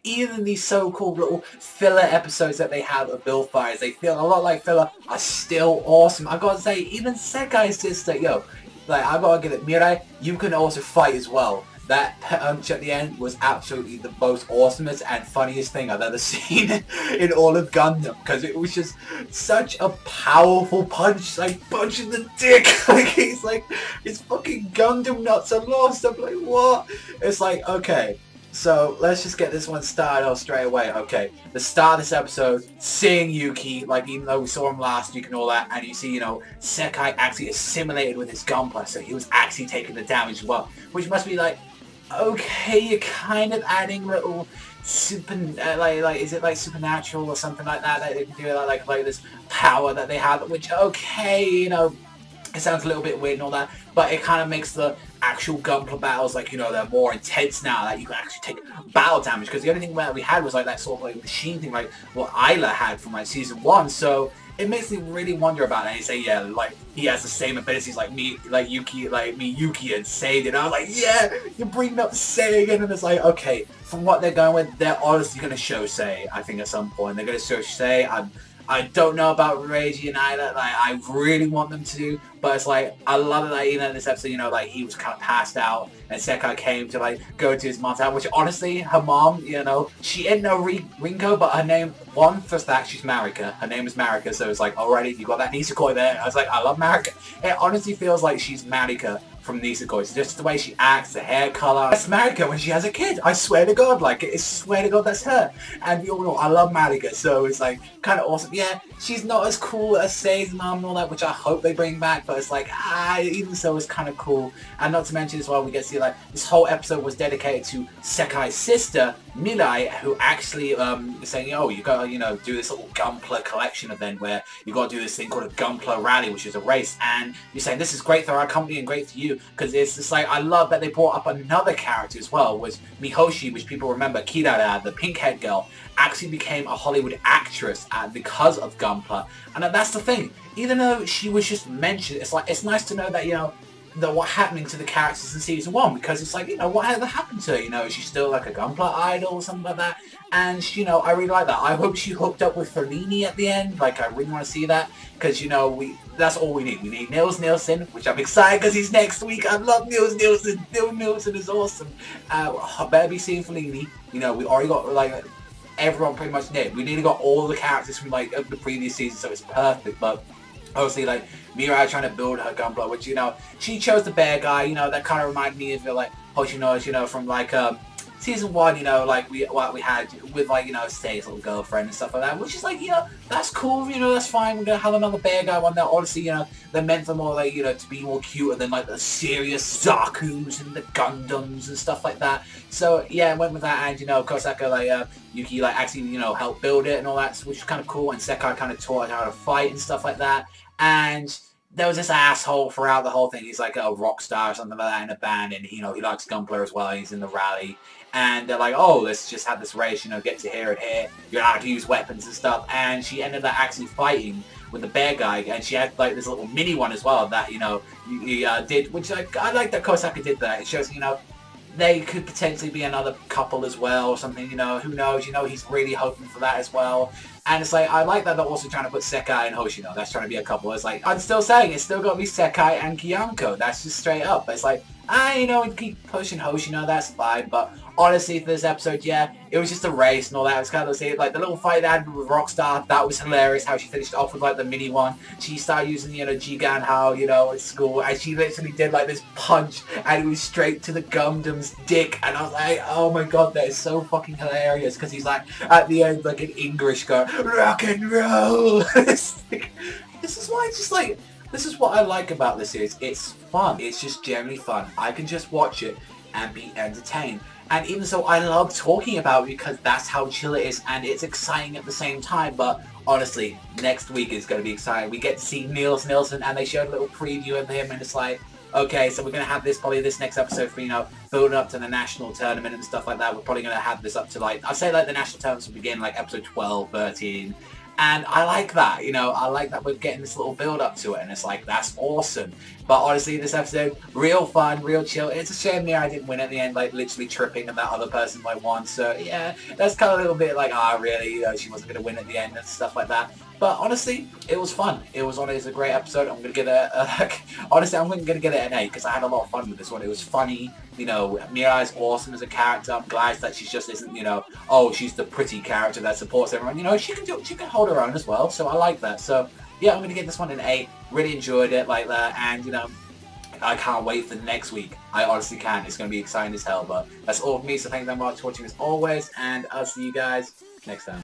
even these so-called little filler episodes that they have of build fighters, they feel a lot like filler, are still awesome. I gotta say, even Sekai's sister, yo, like, I gotta give it, Mirai, you can also fight as well. That punch at the end was absolutely the most awesomest and funniest thing I've ever seen in all of Gundam, because it was just such a powerful punch, like punching the dick. Like, he's like, his fucking Gundam nuts are lost. I'm like, what? It's like, okay, so let's just get this one started off straight away. Okay, the start of this episode, seeing Yuki, like, even though we saw him last week and all that, and you see, you know, Sekai actually assimilated with his Gunpla, so he was actually taking the damage as well, which must be like, okay, you're kind of adding little super, like is it like supernatural or something like that they can do, like this power that they have, which, okay, you know, it sounds a little bit weird and all that, but it kind of makes the actual Gunpla battles, like, you know, they're more intense now, that you can actually take battle damage, because the only thing that we had was like that sort of like machine thing, like what Isla had from like season 1, so it makes me really wonder about it. And you say, yeah, like, he has the same abilities like me, like Yuki, like me, Yuki, and Seigen. And I was like, yeah, you're bringing up Seigen. And it's like, okay, from what they're going with, they're honestly going to show Sei, I think, at some point. They're going to show Sei. I don't know about Reiji and Ida, like, I really want them to, but it's like, I love it that even in this episode, you know, like, he was kind of passed out, and Sekai came to, like, go to his mom's house, which, honestly, her mom, you know, she ain't no Rinko, but her name, one, first that, she's Marika, her name is Marika, so it's like, alrighty, you got that Nisekoi there, I was like, I love Marika, it honestly feels like she's Marika from Nisekoi. It's just the way she acts, the hair color. That's Marika when she has a kid. I swear to God, like, I swear to God, that's her. And you all know, I love Marika, so it's like kind of awesome. Yeah, she's not as cool as Sei's mom and all that, which I hope they bring back, but it's like, even so, it's kind of cool. And not to mention as well, we get to see, like, this whole episode was dedicated to Sekai's sister, Mirai, who actually is saying, oh, you gotta, you know, do this little Gunpla collection event where you gotta do this thing called a Gunpla rally, which is a race, and you're saying this is great for our company and great for you, because it's just like, I love that they brought up another character as well, was Mihoshi, which people remember, Kirara, the pink-haired girl, actually became a Hollywood actress because of Gunpla. And that's the thing, even though she was just mentioned, it's like, it's nice to know that, you know, what happening to the characters in season 1, because it's like, you know, what ever happened to her, you know, is she still like a Gunpla idol or something like that? And, you know, I really like that. I hope she hooked up with Fellini at the end, like, I really want to see that, because, you know, that's all we need. We need Nils Nielsen, which I'm excited because he's next week. I love Nils Nielsen. Nils Nielsen is awesome. I better be seeing Fellini. You know, we already got, like, everyone pretty much did. We nearly got all the characters from, like, the previous season, so it's perfect, but obviously, like, Mirai trying to build her Gunpla, which, you know, she chose the bear guy, you know, that kind of reminded me of, like, Hoshino's, you know, from, like, season 1, you know, like, what we had with, like, you know, Sei's little girlfriend and stuff like that, which is, like, you know, that's cool, you know, that's fine, we're gonna have another bear guy one there. Honestly, you know, they're meant for more, like, you know, to be more cuter than, like, the serious Zakus and the Gundams and stuff like that. So, yeah, I went with that, and, you know, Kosaka, like, Yuki, like, actually, you know, helped build it and all that, which was kind of cool, and Sekai kind of taught her how to fight and stuff like that. And there was this asshole throughout the whole thing. He's like a rock star or something like that in a band, and, you know, he likes Gunpla as well. He's in the rally, and they're like, oh, let's just have this race, you know, get to here and here. You're allowed to use weapons and stuff. And she ended up actually fighting with the bear guy, and she had like this little mini one as well that, you know, he did, which I like that Kosaka did that. It shows, you know, they could potentially be another couple as well or something, you know, who knows, you know, he's really hoping for that as well. And it's like, I like that they're also trying to put Sekai and Hoshino, that's trying to be a couple. It's like, I'm still saying, it's still got to be Sekai and Kyanko, that's just straight up. But it's like, you know, and keep pushing Hoshino, that's fine, but honestly, for this episode, yeah, it was just a race and all that. It was kind of like the little fight they had with Rockstar, that was hilarious, how she finished off with like the mini one. She started using, you know, Jigan how, you know, at school, and she literally did like this punch, and it was straight to the Gundam's dick, and I was like, oh my god, that is so fucking hilarious, because he's like, at the end, like an English guy, rock and roll. This is why it's just like, this is what I like about this series. It's fun. It's just generally fun. I can just watch it and be entertained. And even so, I love talking about it because that's how chill it is, and it's exciting at the same time. But honestly, next week is going to be exciting. We get to see Nils Nielsen, and they showed a little preview of him, and it's like, okay, so we're going to have this, probably this next episode for, you know, building up to the national tournament and stuff like that. We're probably going to have this up to, like, I'd say, like, the national tournaments will begin, like, episode 12, 13, And I like that, you know, I like that we're getting this little build up to it, and it's like, that's awesome. But honestly, this episode, real fun, real chill. It's a shame I didn't win at the end, like literally tripping and that other person like won. So yeah, that's kind of a little bit like, ah, really, you know, she wasn't going to win at the end and stuff like that. But honestly, it was fun. It was a great episode. I'm going to give it honestly, I'm going to give it an 8 because I had a lot of fun with this one. It was funny. You know, Mirai's awesome as a character. I'm glad that she just isn't, you know, oh, she's the pretty character that supports everyone. You know, she can hold her own as well. So I like that. So yeah, I'm going to give this one an 8. Really enjoyed it like that. And, you know, I can't wait for next week. I honestly can't. It's going to be exciting as hell. But that's all for me. So thank you very much for watching as always. And I'll see you guys next time.